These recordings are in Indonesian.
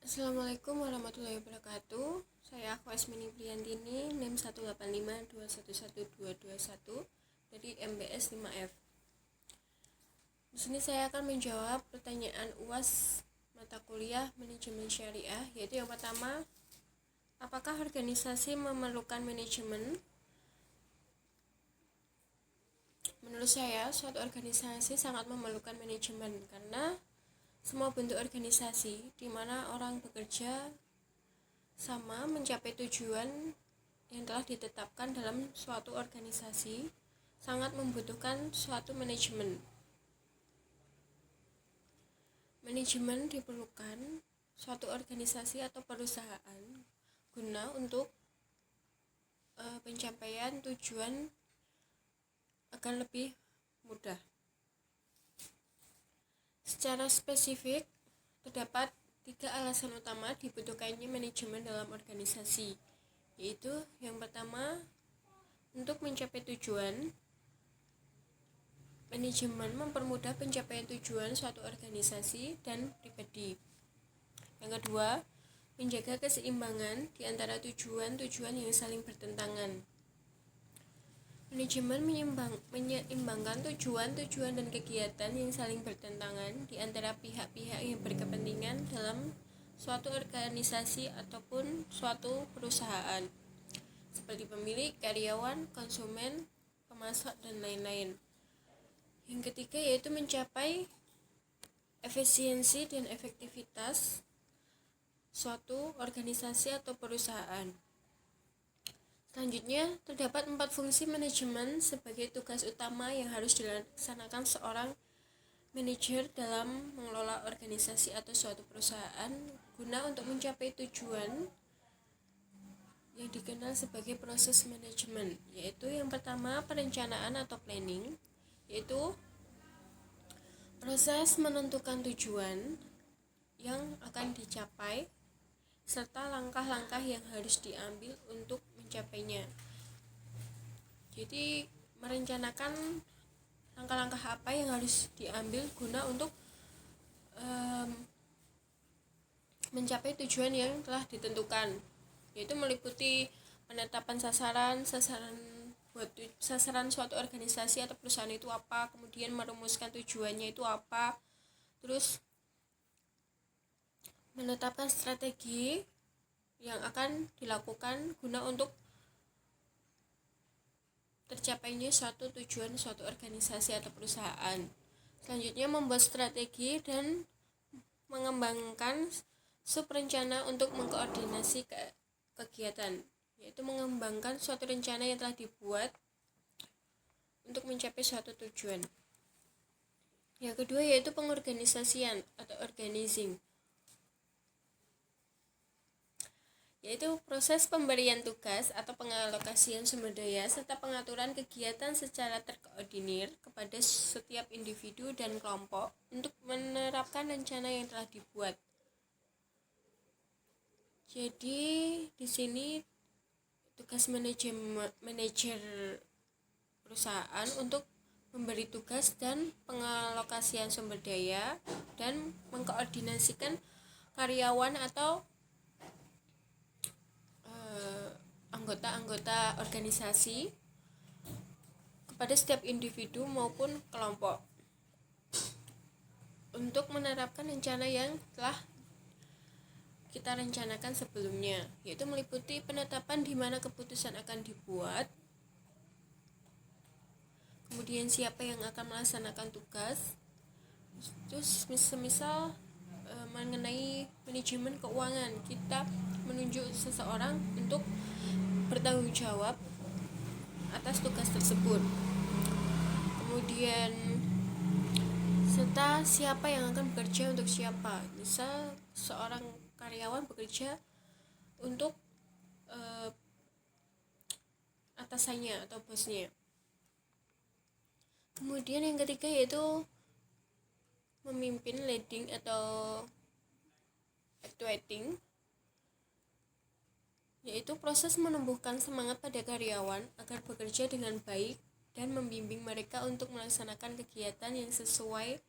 Assalamualaikum warahmatullahi wabarakatuh. Saya Akwasmini Priantini, NIM 185211221 dari MBS 5F. Di sini saya akan menjawab pertanyaan UAS mata kuliah manajemen syariah, yaitu yang pertama, apakah organisasi memerlukan manajemen? Menurut saya, suatu organisasi sangat memerlukan manajemen karena semua bentuk organisasi di mana orang bekerja sama mencapai tujuan yang telah ditetapkan dalam suatu organisasi sangat membutuhkan suatu manajemen. Manajemen diperlukan suatu organisasi atau perusahaan guna untuk pencapaian tujuan agar lebih mudah. Secara spesifik, terdapat 3 alasan utama dibutuhkannya manajemen dalam organisasi, yaitu yang pertama, untuk mencapai tujuan. Manajemen mempermudah pencapaian tujuan suatu organisasi dan pribadi. Yang kedua, menjaga keseimbangan di antara tujuan-tujuan yang saling bertentangan. Manajemen menyeimbangkan tujuan-tujuan dan kegiatan yang saling bertentangan di antara pihak-pihak yang berkepentingan dalam suatu organisasi ataupun suatu perusahaan, seperti pemilik, karyawan, konsumen, pemasok, dan lain-lain. Yang ketiga yaitu mencapai efisiensi dan efektivitas suatu organisasi atau perusahaan. Selanjutnya, terdapat 4 fungsi manajemen sebagai tugas utama yang harus dilaksanakan seorang manajer dalam mengelola organisasi atau suatu perusahaan guna untuk mencapai tujuan yang dikenal sebagai proses manajemen, yaitu yang pertama, perencanaan atau planning, yaitu proses menentukan tujuan yang akan dicapai serta langkah-langkah yang harus diambil untuk mencapainya. Jadi merencanakan langkah-langkah apa yang harus diambil guna untuk mencapai tujuan yang telah ditentukan, yaitu meliputi penetapan sasaran suatu organisasi atau perusahaan itu apa, kemudian merumuskan tujuannya itu apa, terus menetapkan strategi yang akan dilakukan guna untuk tercapainya suatu tujuan suatu organisasi atau perusahaan. Selanjutnya, membuat strategi dan mengembangkan subrencana untuk mengkoordinasi kegiatan, yaitu mengembangkan suatu rencana yang telah dibuat untuk mencapai suatu tujuan. Yang kedua yaitu pengorganisasian atau organizing, yaitu proses pemberian tugas atau pengalokasian sumber daya serta pengaturan kegiatan secara terkoordinir kepada setiap individu dan kelompok untuk menerapkan rencana yang telah dibuat. Jadi di sini tugas manajer perusahaan untuk memberi tugas dan pengalokasian sumber daya dan mengkoordinasikan karyawan atau anggota-anggota organisasi kepada setiap individu maupun kelompok untuk menerapkan rencana yang telah kita rencanakan sebelumnya, yaitu meliputi penetapan di mana keputusan akan dibuat, kemudian siapa yang akan melaksanakan tugas, terus misal mengenai manajemen keuangan, kita menunjuk seseorang untuk bertanggung jawab atas tugas tersebut. Kemudian serta siapa yang akan bekerja untuk siapa. Misal seorang karyawan bekerja untuk atasannya atau bosnya. Kemudian yang ketiga yaitu memimpin, leading atau actuating, yaitu proses menumbuhkan semangat pada karyawan agar bekerja dengan baik dan membimbing mereka untuk melaksanakan kegiatan yang sesuai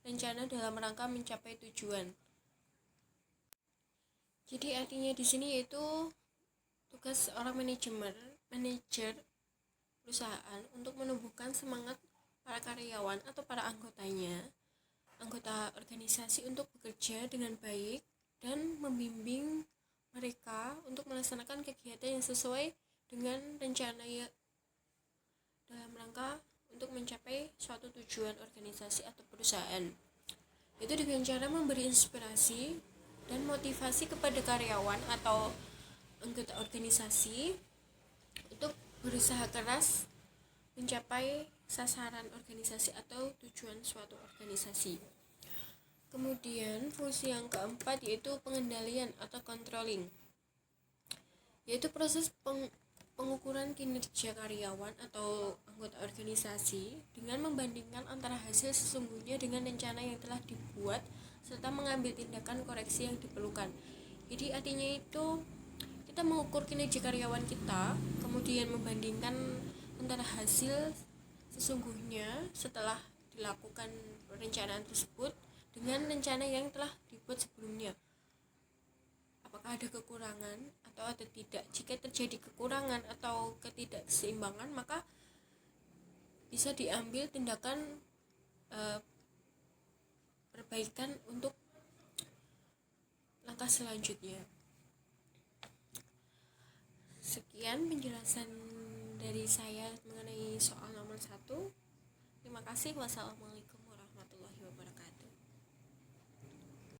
rencana dalam rangka mencapai tujuan. Jadi artinya di sini yaitu tugas seorang manajer perusahaan untuk menumbuhkan semangat para karyawan atau para anggota organisasi untuk bekerja dengan baik dan membimbing mereka untuk melaksanakan kegiatan yang sesuai dengan rencana dalam rangka untuk mencapai suatu tujuan organisasi atau perusahaan. Itu dengan cara memberi inspirasi dan motivasi kepada karyawan atau anggota organisasi untuk berusaha keras mencapai sasaran organisasi atau tujuan suatu organisasi. Kemudian fungsi yang keempat yaitu pengendalian atau controlling, yaitu proses pengukuran kinerja karyawan atau anggota organisasi dengan membandingkan antara hasil sesungguhnya dengan rencana yang telah dibuat serta mengambil tindakan koreksi yang diperlukan. Jadi artinya itu kita mengukur kinerja karyawan kita, kemudian membandingkan antara hasil sesungguhnya setelah dilakukan perencanaan tersebut dengan rencana yang telah dibuat sebelumnya. Apakah ada kekurangan atau ada tidak? Jika terjadi kekurangan atau ketidakseimbangan, maka bisa diambil tindakan perbaikan untuk langkah selanjutnya. Sekian penjelasan dari saya mengenai soal nomor 1. Terima kasih. Wassalamualaikum.